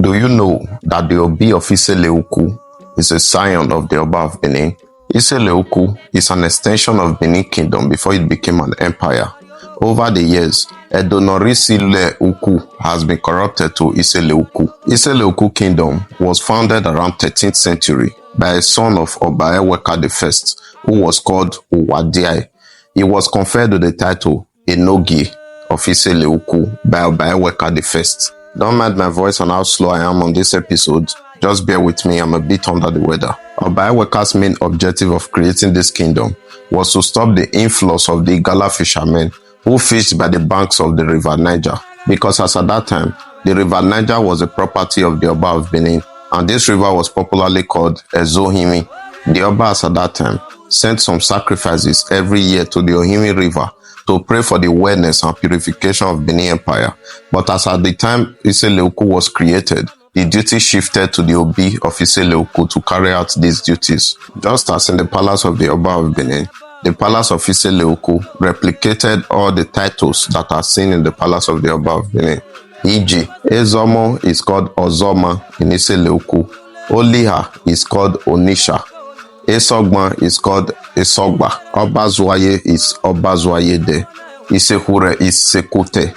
Do you know that the Obi of Isele-Uku is a scion of the Oba of Benin? Isele-Uku is an extension of Benin Kingdom before it became an empire. Over the years, Isele-Uku has been corrupted to Isele-Uku. Isele-Uku Kingdom was founded around 13th century by a son of Eweka I, who was called Uwadiai. He was conferred with the title Enogi of Isele-Uku by Eweka I. Don't mind my voice and how slow I am on this episode. Just bear with me, I'm a bit under the weather. Eweka's main objective of creating this kingdom was to stop the influx of the Igala fishermen who fished by the banks of the river Niger, because as at that time, the river Niger was the property of the Oba of Benin, and this river was popularly called Ezohimi. The Oba at that time sent some sacrifices every year to the Ohimi River to pray for the wellness and purification of Benin Empire. But as at the time Isele-Uku was created, the duty shifted to the Obi of Isele-Uku to carry out these duties. Just as in the palace of the Oba of Benin, the palace of Isele-Uku replicated all the titles that are seen in the palace of the Oba of Benin. E.g., Ezomo is called Ozoma in Isele-Uku, Oliha is called Onisha, Esogba is called Esogba, Obazwaye is Obazwayede, Isehure is Sekute,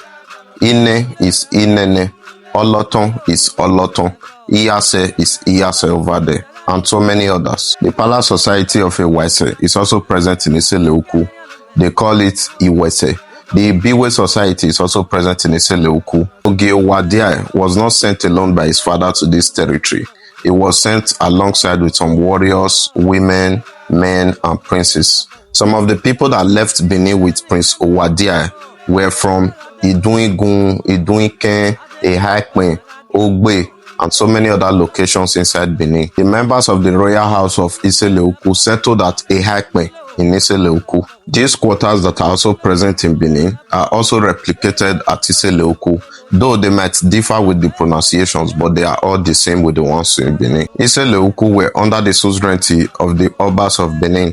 Ine is Inene, Oloton is Oloton, Iyase is Iyase over there, and so many others. The Palace Society of Iwese is also present in Isele-Uku. They call it Iwese. The Biwe Society is also present in Isele-Uku. Ogiowadiai was not sent alone by his father to this territory. He was sent alongside with some warriors, women, men, and princes. Some of the people that left Benin with Prince Owadiai were from Iduigun, Iduiken, Ehaikpen, Ogbe, and so many other locations inside Benin. The members of the royal house of Isele-Uku settled at Ehaikpen in Isele-Uku. These quarters that are also present in Benin are also replicated at Isele-Uku, though they might differ with the pronunciations, but they are all the same with the ones in Benin. Isele-Uku were under the suzerainty of the Obas of Benin,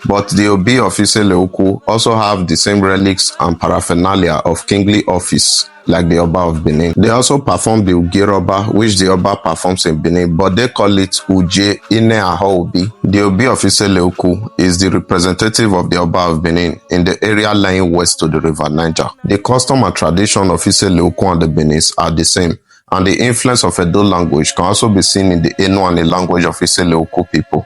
but the Obi of Isele-Uku also have the same relics and paraphernalia of kingly office like the Oba of Benin. They also perform the Ugiroba, which the Oba performs in Benin, but they call it Uje Ine Aho Obi. The Obi of Isele-Uku is the representative of the Oba of Benin in the area lying west to the river Niger. The custom and tradition of Isele-Uku and the Benis are the same, and the influence of Edo language can also be seen in the Eno and the language of Isele-Uku people.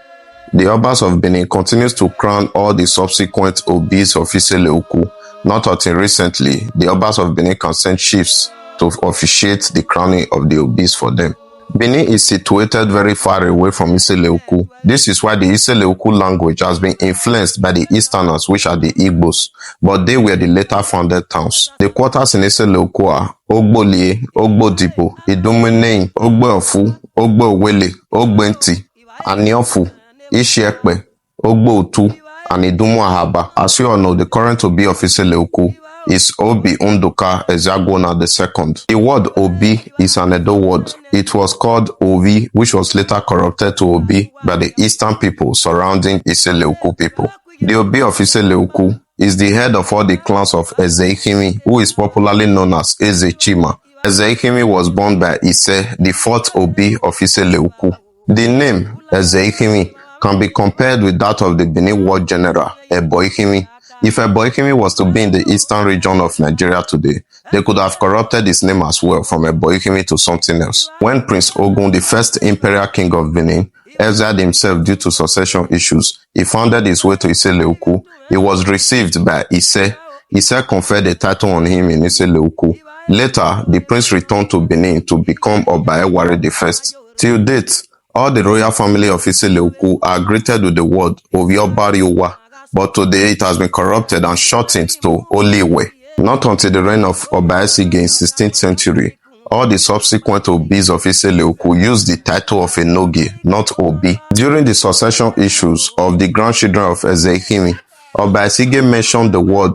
The Obas of Benin continues to crown all the subsequent Obis of Isele-Uku. Not until recently, the Obas of Benin can send chiefs to officiate the crowning of the Obis for them. Benin is situated very far away from Isele-Uku. This is why the Isele-Uku language has been influenced by the Easterners, which are the Igbos, but they were the later founded towns. The quarters in Isele-Uku are Ogbolie, Ogbodipo, Idumenein, Ogbeofu, Ogbeowele, Ogbenti, Aniofu, Ishiekpe, Ogboutu, and Idumuahaba. As you all know, the current Obi of Isele-Uku is Obi Unduka Ezeagwona II. The word Obi is an Edo word. It was called Ovi, which was later corrupted to Obi by the eastern people surrounding Isele-Uku people. The Obi of Isele-Uku is the head of all the clans of Eze-Ihimi, who is popularly known as Eze-Chima. Eze-Ihimi was born by Ise, the fourth Obi of Isele-Uku. The name Eze-Ihimi can be compared with that of the Benin war general, Ebo-Ihimi. If Ebo-Ihimi was to be in the eastern region of Nigeria today, they could have corrupted his name as well from Ebo-Ihimi to something else. When Prince Ogun, the first imperial king of Benin, exiled himself due to succession issues, he founded his way to Isele-Uku. He was received by Ise. Ise conferred a title on him in Isele-Uku. Later, the prince returned to Benin to become Oba Ewari I. Till date, all the royal family of Isele-Uku are greeted with the word Oviobariuwa, but today it has been corrupted and shortened to Oliwe. Not until the reign of Oba Esige in 16th century, all the subsequent Obis of Isele-Uku used the title of Enogi, not Obi. During the succession issues of the grandchildren of Eze-Ihimi, Oba Esige mentioned the word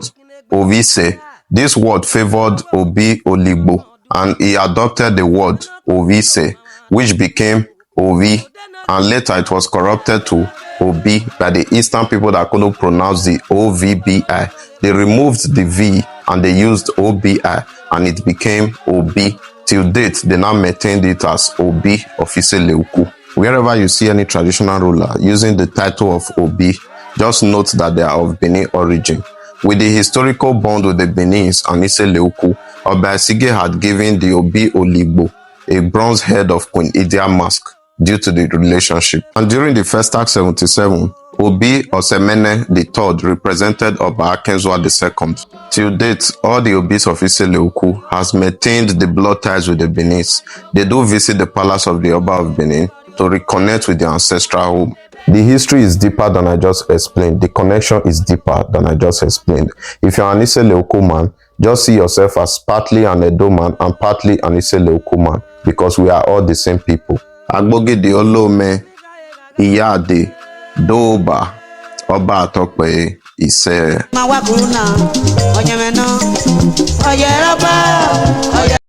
Ovise. This word favored Obi Oligbo, and he adopted the word Ovise, which became Ovi, and later it was corrupted to Obi by the eastern people that couldn't pronounce the OVBI. They removed the V and they used OBI, and it became Obi. Till date, they now maintained it as Obi of Isele-Uku. Wherever you see any traditional ruler using the title of Obi, just note that they are of Benin origin. With the historical bond with the Benins and Isele-Uku, Oba Esige had given the Obi Oligbo a bronze head of Queen Idia mask due to the relationship. And during the first Act 77, Obi Osemene III represented Oba Akenzua II. Till date, all the Obis of Isele-Uku has maintained the blood ties with the Benins. They do visit the palace of the Oba of Benin to reconnect with their ancestral home. The history is deeper than I just explained. The connection is deeper than I just explained. If you're an Isele-Uku man, just see yourself as partly an Edo man and partly an Isele-Uku man, because we are all the same people. Agbogide Olome, Iyade, Doba, Oba Atokpe, Ise.